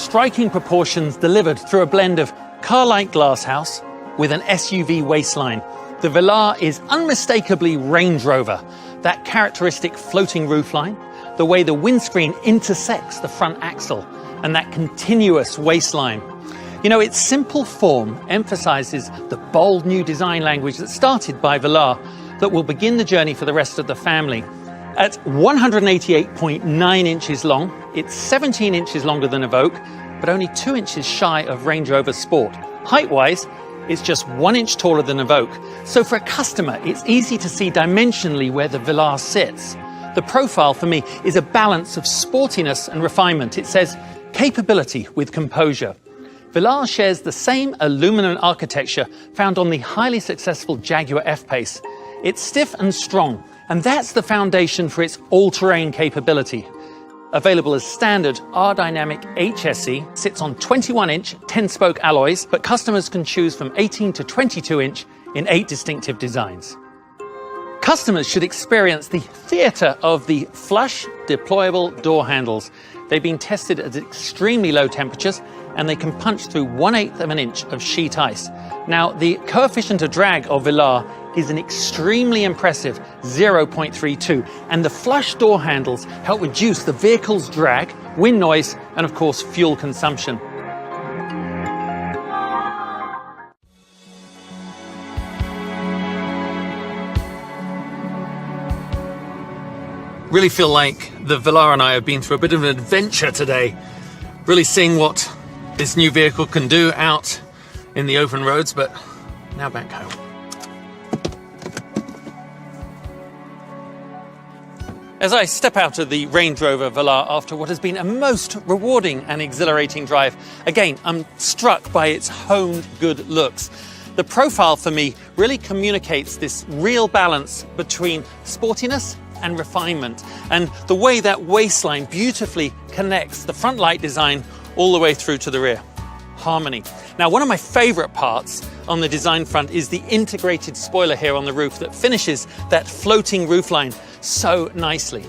striking proportions delivered through a blend of car-like glasshouse with an SUV waistline. The Velar is unmistakably Range Rover. That characteristic floating roofline, the way the windscreen intersects the front axle, and that continuous waistline. You know, its simple form emphasizes the bold new design language that started by Velar that will begin the journey for the rest of the family. At 188.9 inches long, it's 17 inches longer than Evoque, but only 2 inches shy of Range Rover Sport. Height-wise, it's just 1 inch taller than Evoque. So for a customer, it's easy to see dimensionally where the Velar sits. The profile for me is a balance of sportiness and refinement. It says capability with composure. Velar shares the same aluminum architecture found on the highly successful Jaguar F-Pace. It's stiff and strong, and that's the foundation for its all-terrain capability. Available as standard, R-Dynamic HSE sits on 21-inch 10-spoke alloys, but customers can choose from 18 to 22-inch in 8 distinctive designs. Customers should experience the theatre of the flush, deployable door handles. They've been tested at extremely low temperatures, and they can punch through 1/8 of an inch of sheet ice. Now, the coefficient of drag of Velar is an extremely impressive 0.32, and the flush door handles help reduce the vehicle's drag, wind noise, and of course fuel consumption. Really feel like the Velar and I have been through a bit of an adventure today, really seeing what this new vehicle can do out in the open roads, but now back home. As I step out of the Range Rover Velar after what has been a most rewarding and exhilarating drive, again, I'm struck by its honed good looks. The profile for me really communicates this real balance between sportiness and refinement, and the way that waistline beautifully connects the front light design all the way through to the rear. Harmony. Now, one of my favorite parts on the design front is the integrated spoiler here on the roof that finishes that floating roofline so nicely.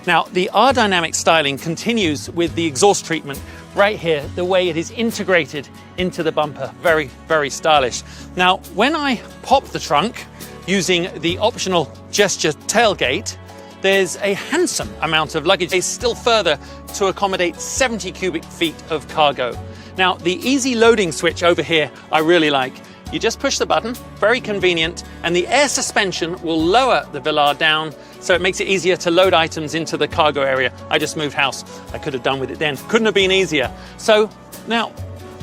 Now, the R-Dynamic styling continues with the exhaust treatment right here, the way it is integrated into the bumper. Very, very stylish. Now, when I pop the trunk using the optional gesture tailgate, there's a handsome amount of luggage, still further to accommodate 70 cubic feet of cargo. Now, the easy loading switch over here I really like. You just push the button, very convenient, and the air suspension will lower the Velar down, so it makes it easier to load items into the cargo area. I just moved house. I could have done with it then. Couldn't have been easier. So now,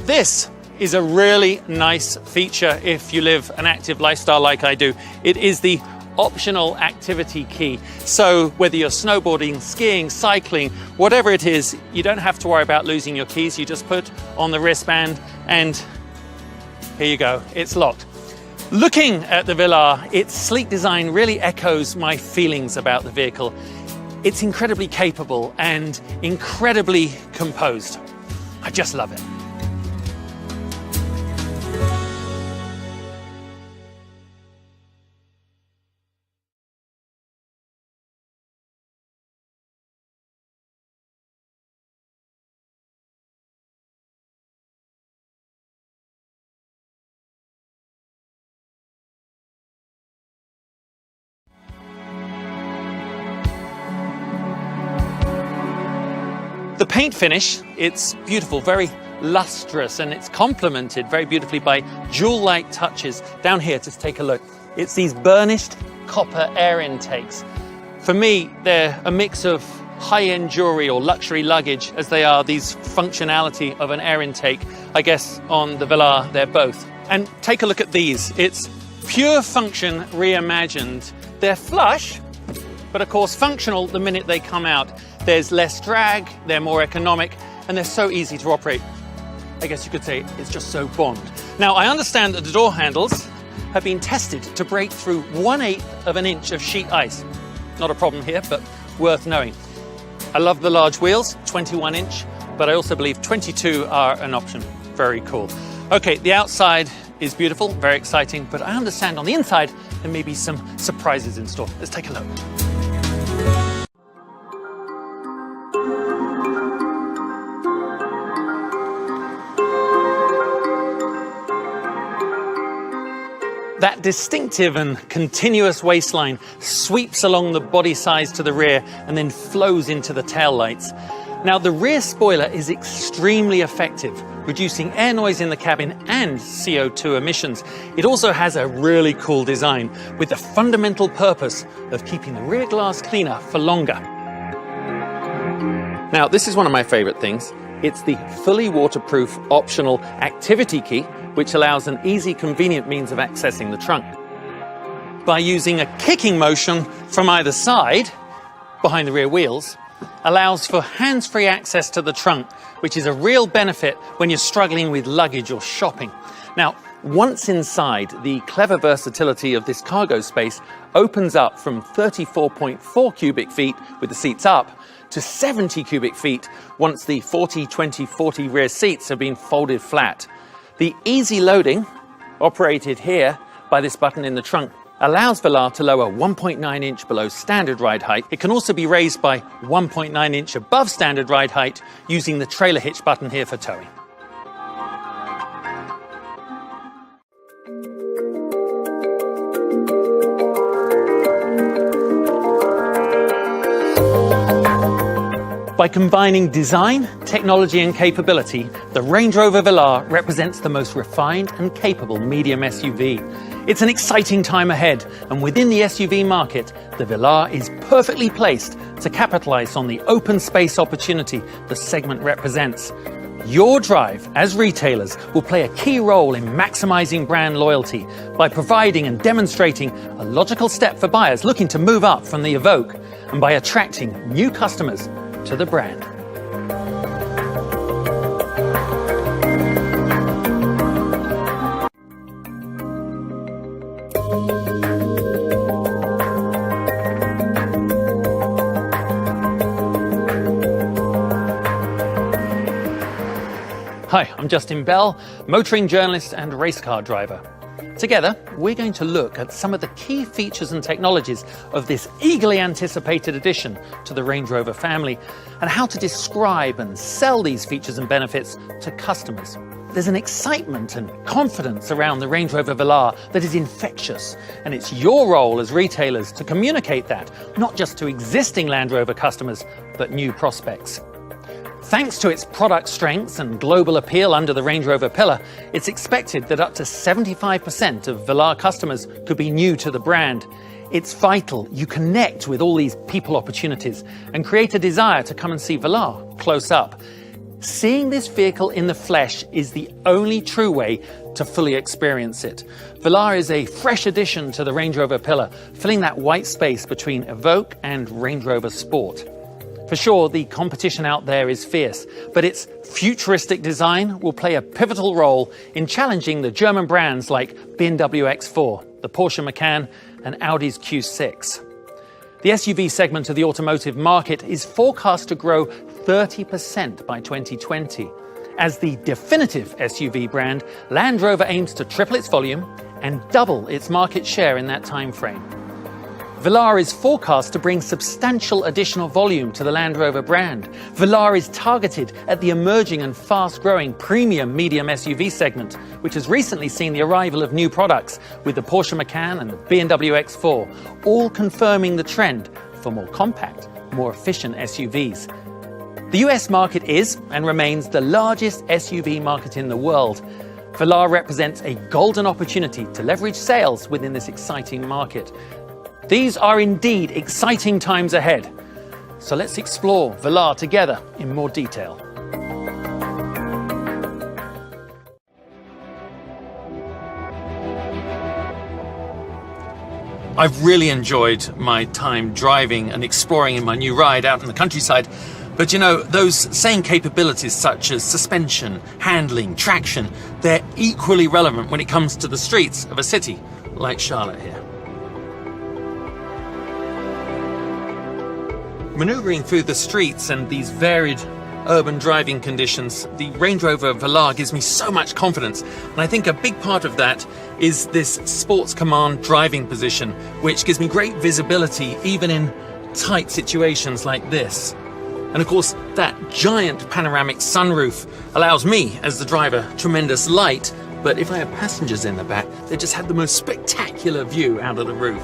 this is a really nice feature if you live an active lifestyle like I do. It is the optional activity key. So whether you're snowboarding, skiing, cycling, whatever it is, you don't have to worry about losing your keys. You just put on the wristband and here you go, it's locked. Looking at the Velar, its sleek design really echoes my feelings about the vehicle. It's incredibly capable and incredibly composed. I just love it. The paint finish, it's beautiful, very lustrous, and it's complemented very beautifully by jewel-like touches. Down here, just take a look. It's these burnished copper air intakes. For me, they're a mix of high-end jewelry or luxury luggage as they are these functionality of an air intake. I guess on the Velar, they're both. And take a look at these. It's pure function reimagined. They're flush, but of course functional the minute they come out. There's less drag, they're more economic, and they're so easy to operate. I guess you could say it's just so Bond. Now, I understand that the door handles have been tested to break through 1/8 of an inch of sheet ice. Not a problem here, but worth knowing. I love the large wheels, 21-inch, but I also believe 22 are an option. Very cool. Okay, the outside is beautiful, very exciting, but I understand on the inside there may be some surprises in store. Let's take a look. That distinctive and continuous waistline sweeps along the body sides to the rear and then flows into the taillights. Now, the rear spoiler is extremely effective, reducing air noise in the cabin and CO2 emissions. It also has a really cool design with the fundamental purpose of keeping the rear glass cleaner for longer. Now, this is one of my favorite things. It's the fully waterproof optional activity key, which allows an easy, convenient means of accessing the trunk. By using a kicking motion from either side, behind the rear wheels, allows for hands-free access to the trunk, which is a real benefit when you're struggling with luggage or shopping. Now, once inside, the clever versatility of this cargo space opens up from 34.4 cubic feet with the seats up to 70 cubic feet once the 40-20-40 rear seats have been folded flat. The easy loading, operated here by this button in the trunk, allows Velar to lower 1.9 inch below standard ride height. It can also be raised by 1.9 inch above standard ride height using the trailer hitch button here for towing. By combining design, technology and capability, the Range Rover Velar represents the most refined and capable medium SUV. It's an exciting time ahead, and within the SUV market, the Velar is perfectly placed to capitalize on the open space opportunity the segment represents. Your drive as retailers will play a key role in maximizing brand loyalty by providing and demonstrating a logical step for buyers looking to move up from the Evoque, and by attracting new customers to the brand. Hi, I'm Justin Bell, motoring journalist and race car driver. Together, we're going to look at some of the key features and technologies of this eagerly anticipated addition to the Range Rover family, and how to describe and sell these features and benefits to customers. There's an excitement and confidence around the Range Rover Velar that is infectious, and it's your role as retailers to communicate that, not just to existing Land Rover customers, but new prospects. Thanks to its product strengths and global appeal under the Range Rover pillar, it's expected that up to 75% of Velar customers could be new to the brand. It's vital you connect with all these people opportunities and create a desire to come and see Velar close up. Seeing this vehicle in the flesh is the only true way to fully experience it. Velar is a fresh addition to the Range Rover pillar, filling that white space between Evoque and Range Rover Sport. For sure, the competition out there is fierce, but its futuristic design will play a pivotal role in challenging the German brands like BMW X4, the Porsche Macan, and Audi's Q6. The SUV segment of the automotive market is forecast to grow 30% by 2020. As the definitive SUV brand, Land Rover aims to triple its volume and double its market share in that time frame. Velar is forecast to bring substantial additional volume to the Land Rover brand. Velar is targeted at the emerging and fast-growing premium medium SUV segment, which has recently seen the arrival of new products with the Porsche Macan and the BMW X4, all confirming the trend for more compact, more efficient SUVs. The US market is and remains the largest SUV market in the world. Velar represents a golden opportunity to leverage sales within this exciting market. These are indeed exciting times ahead. So let's explore Velar together in more detail. I've really enjoyed my time driving and exploring in my new ride out in the countryside. But you know, those same capabilities such as suspension, handling, traction, they're equally relevant when it comes to the streets of a city like Charlotte here. Maneuvering through the streets and these varied urban driving conditions, the Range Rover Velar gives me so much confidence, and I think a big part of that is this Sports Command driving position, which gives me great visibility even in tight situations like this. And of course, that giant panoramic sunroof allows me, as the driver, tremendous light but if I had passengers in the back, they just had the most spectacular view out of the roof.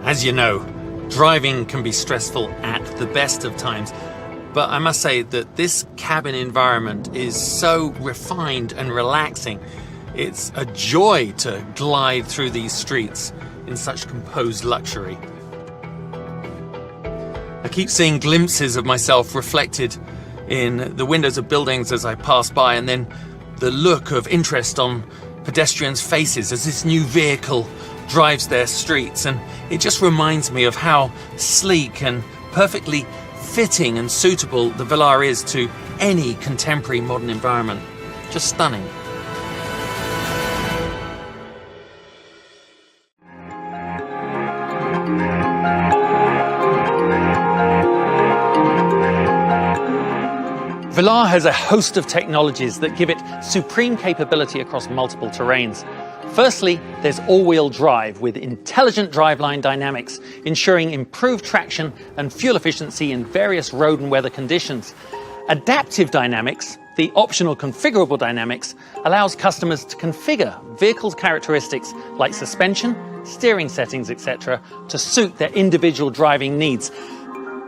As you know, driving can be stressful at the best of times, but I must say that this cabin environment is so refined and relaxing. It's a joy to glide through these streets in such composed luxury. I keep seeing glimpses of myself reflected in the windows of buildings as I pass by, and then the look of interest on pedestrians' faces as this new vehicle drives their streets, and it just reminds me of how sleek and perfectly fitting and suitable the Velar is to any contemporary modern environment. Just stunning. Velar has a host of technologies that give it supreme capability across multiple terrains. Firstly, there's all-wheel drive with intelligent driveline dynamics, ensuring improved traction and fuel efficiency in various road and weather conditions. Adaptive dynamics, the optional configurable dynamics, allows customers to configure vehicle characteristics like suspension, steering settings, etc., to suit their individual driving needs.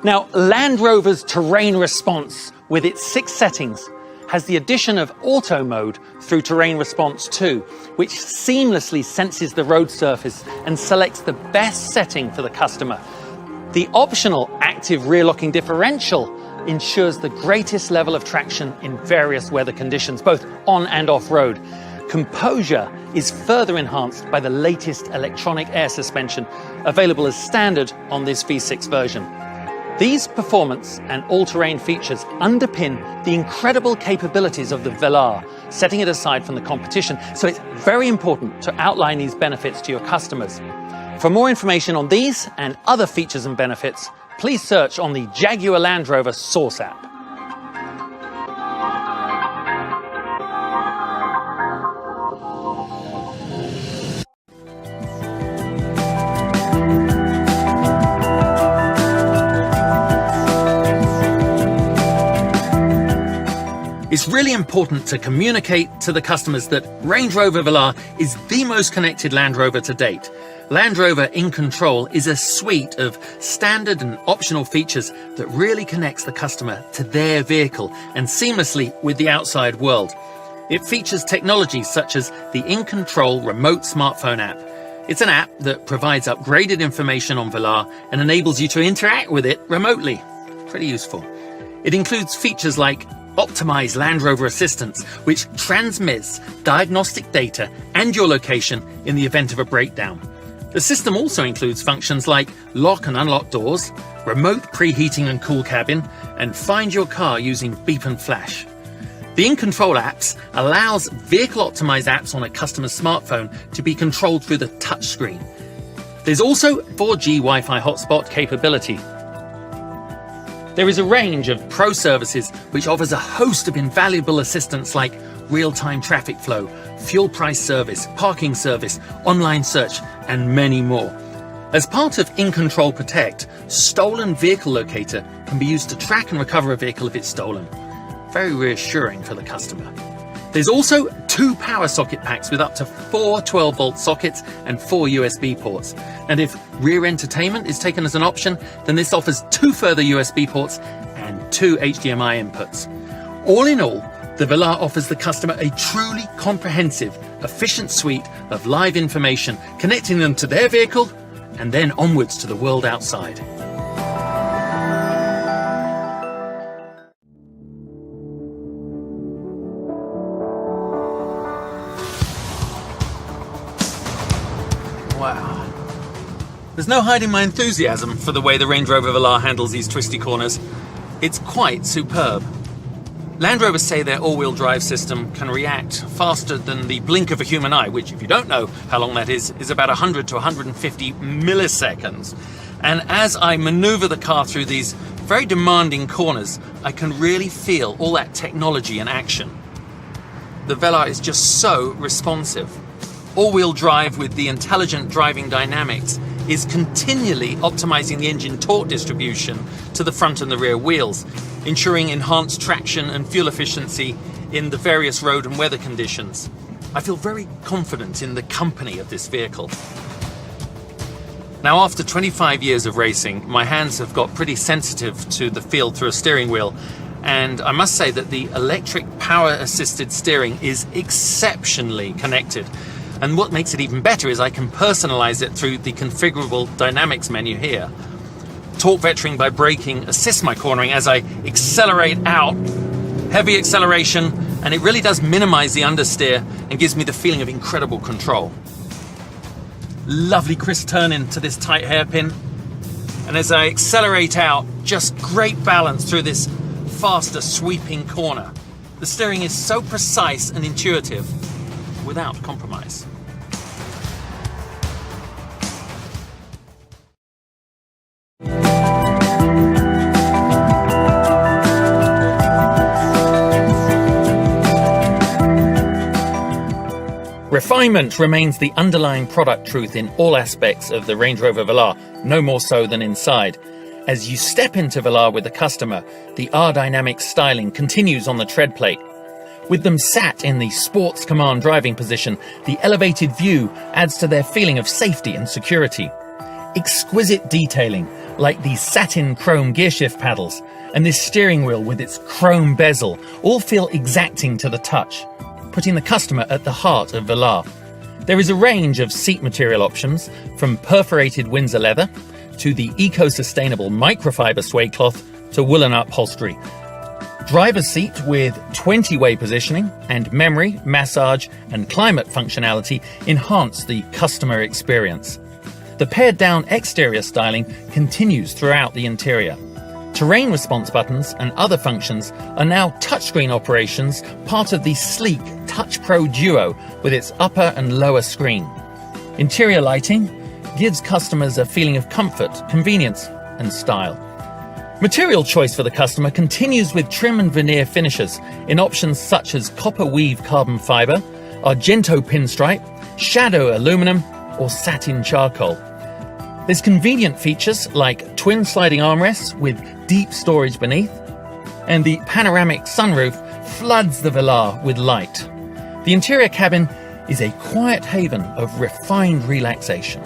Now, Land Rover's terrain response, with its 6 settings, has the addition of auto mode through terrain response 2, which seamlessly senses the road surface and selects the best setting for the customer. The optional active rear locking differential ensures the greatest level of traction in various weather conditions, both on and off-road. Composure is further enhanced by the latest electronic air suspension, available as standard on this V6 version. These performance and all-terrain features underpin the incredible capabilities of the Velar, setting it aside from the competition, so it's very important to outline these benefits to your customers. For more information on these and other features and benefits, please search on the Jaguar Land Rover Source app. It's really important to communicate to the customers that Range Rover Velar is the most connected Land Rover to date. Land Rover In Control is a suite of standard and optional features that really connects the customer to their vehicle and seamlessly with the outside world. It features technologies such as the In Control remote smartphone app. It's an app that provides upgraded information on Velar and enables you to interact with it remotely. Pretty useful. It includes features like Optimize Land Rover Assistance, which transmits diagnostic data and your location in the event of a breakdown. The system also includes functions like lock and unlock doors, remote preheating and cool cabin, and find your car using beep and flash. The In Control apps allows vehicle-optimized apps on a customer's smartphone to be controlled through the touchscreen. There's also 4G Wi-Fi hotspot capability. There is a range of pro services which offers a host of invaluable assistance like real-time traffic flow, fuel price service, parking service, online search, and many more. As part of In Control Protect, Stolen Vehicle Locator can be used to track and recover a vehicle if it's stolen. Very reassuring for the customer. There's also 2 power socket packs with up to 4 12-volt sockets and 4 USB ports. And if rear entertainment is taken as an option, then this offers 2 further USB ports and 2 HDMI inputs. All in all, the Velar offers the customer a truly comprehensive, efficient suite of live information, connecting them to their vehicle and then onwards to the world outside. Wow. There's no hiding my enthusiasm for the way the Range Rover Velar handles these twisty corners. It's quite superb. Land Rovers say their all-wheel drive system can react faster than the blink of a human eye, which, if you don't know how long that is about 100 to 150 milliseconds. And as I maneuver the car through these very demanding corners, I can really feel all that technology in action. The Velar is just so responsive. All-wheel drive with the intelligent driving dynamics is continually optimizing the engine torque distribution to the front and the rear wheels, ensuring enhanced traction and fuel efficiency in the various road and weather conditions. I feel very confident in the company of this vehicle. Now, after 25 years of racing, my hands have got pretty sensitive to the feel through a steering wheel, and I must say that the electric power-assisted steering is exceptionally connected. And what makes it even better is I can personalize it through the configurable dynamics menu here. Torque vectoring by braking assists my cornering as I accelerate out, heavy acceleration, and it really does minimize the understeer and gives me the feeling of incredible control. Lovely crisp turn into this tight hairpin, and as I accelerate out, just great balance through this faster sweeping corner. The steering is so precise and intuitive without compromise. Refinement remains the underlying product truth in all aspects of the Range Rover Velar, no more so than inside. As you step into Velar with the customer, the R-Dynamic styling continues on the tread plate. With them sat in the Sports Command driving position, the elevated view adds to their feeling of safety and security. Exquisite detailing, like the satin chrome gearshift paddles, and this steering wheel with its chrome bezel, all feel exacting to the touch, putting the customer at the heart of Velar. There is a range of seat material options, from perforated Windsor leather to the eco-sustainable microfiber suede cloth to woolen upholstery. Driver's seat with 20-way positioning and memory, massage and climate functionality enhance the customer experience. The pared-down exterior styling continues throughout the interior. Terrain response buttons and other functions are now touchscreen operations, part of the sleek Touch Pro Duo with its upper and lower screen. Interior lighting gives customers a feeling of comfort, convenience and style. Material choice for the customer continues with trim and veneer finishes in options such as copper weave carbon fibre, Argento pinstripe, shadow aluminum or satin charcoal. There's convenient features like twin sliding armrests with deep storage beneath, and the panoramic sunroof floods the Velar with light. The interior cabin is a quiet haven of refined relaxation.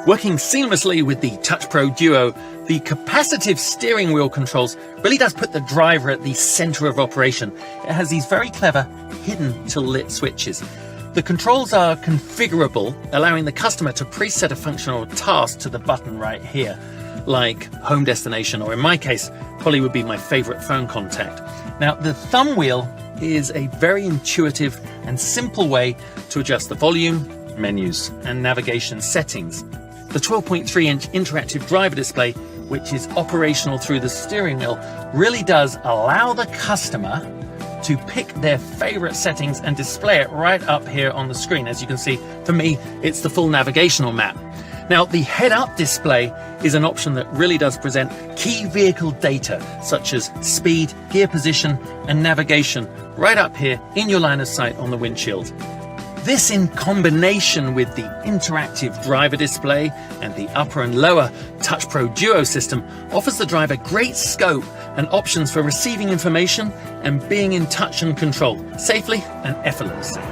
Working seamlessly with the Touch Pro Duo, the capacitive steering wheel controls really does put the driver at the center of operation. It has these very clever hidden till lit switches. The controls are configurable, allowing the customer to preset a function or task to the button right here, like home destination, or in my case, probably would be my favorite phone contact. Now, the thumb wheel is a very intuitive and simple way to adjust the volume, menus, and navigation settings. The 12.3-inch interactive driver display, which is operational through the steering wheel, really does allow the customer to pick their favorite settings and display it right up here on the screen. As you can see, for me, it's the full navigational map. Now, the head-up display is an option that really does present key vehicle data, such as speed, gear position, and navigation, right up here in your line of sight on the windshield. This, in combination with the interactive driver display and the upper and lower Touch Pro Duo system, offers the driver great scope and options for receiving information and being in touch and control, safely and effortlessly.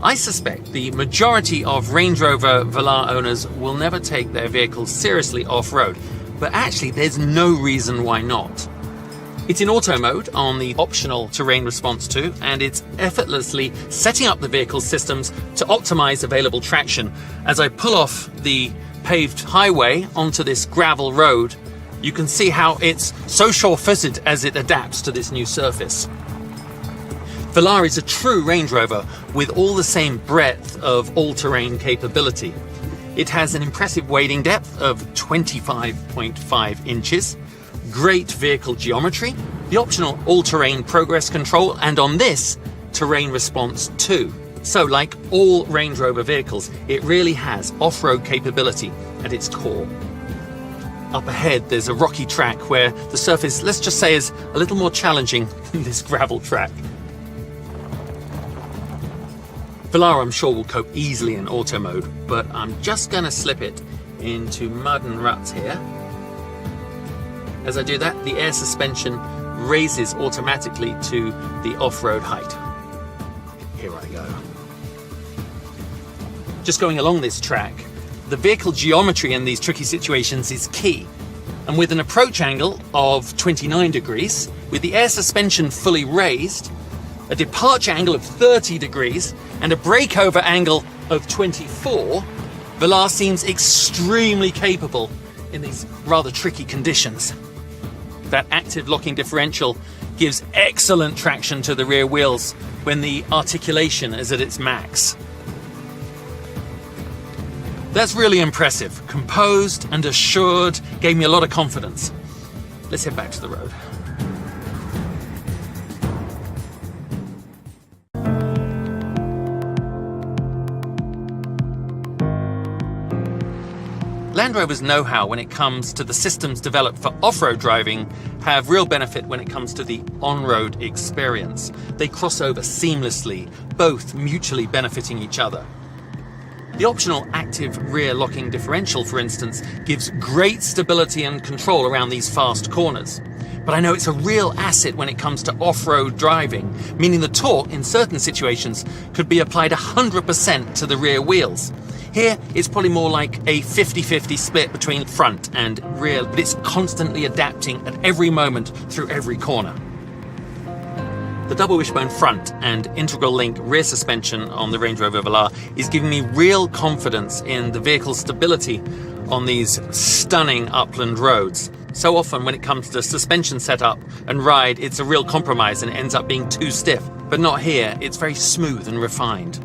I suspect the majority of Range Rover Velar owners will never take their vehicles seriously off-road, but actually there's no reason why not. It's in auto mode on the optional terrain response 2, and it's effortlessly setting up the vehicle's systems to optimize available traction. As I pull off the paved highway onto this gravel road, you can see how it's so sure-footed as it adapts to this new surface. Velar is a true Range Rover with all the same breadth of all-terrain capability. It has an impressive wading depth of 25.5 inches, great vehicle geometry, the optional all-terrain progress control, and on this, terrain response too. So like all Range Rover vehicles, it really has off-road capability at its core. Up ahead, there's a rocky track where the surface, let's just say, is a little more challenging than this gravel track. Velar, I'm sure, will cope easily in auto mode, but I'm just going to slip it into mud and ruts here. As I do that, the air suspension raises automatically to the off-road height. Here I go. Just going along this track, the vehicle geometry in these tricky situations is key. And with an approach angle of 29 degrees, with the air suspension fully raised, a departure angle of 30 degrees, and a breakover angle of 24, Velar seems extremely capable in these rather tricky conditions. That active locking differential gives excellent traction to the rear wheels when the articulation is at its max. That's really impressive. Composed and assured, gave me a lot of confidence. Let's head back to the road. Land Rover's know-how when it comes to the systems developed for off-road driving have real benefit when it comes to the on-road experience. They cross over seamlessly, both mutually benefiting each other. The optional active rear locking differential, for instance, gives great stability and control around these fast corners. But I know it's a real asset when it comes to off-road driving, meaning the torque in certain situations could be applied 100% to the rear wheels. Here, it's probably more like a 50-50 split between front and rear, but it's constantly adapting at every moment through every corner. The double wishbone front and integral link rear suspension on the Range Rover Velar is giving me real confidence in the vehicle's stability on these stunning upland roads. So often when it comes to suspension setup and ride, it's a real compromise and it ends up being too stiff. But not here, it's very smooth and refined.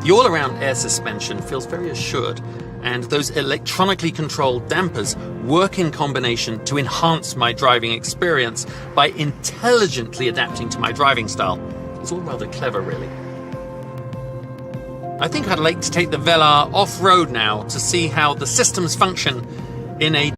The all-around air suspension feels very assured, and those electronically controlled dampers work in combination to enhance my driving experience by intelligently adapting to my driving style. It's all rather clever, really. I think I'd like to take the Velar off-road now to see how the systems function in a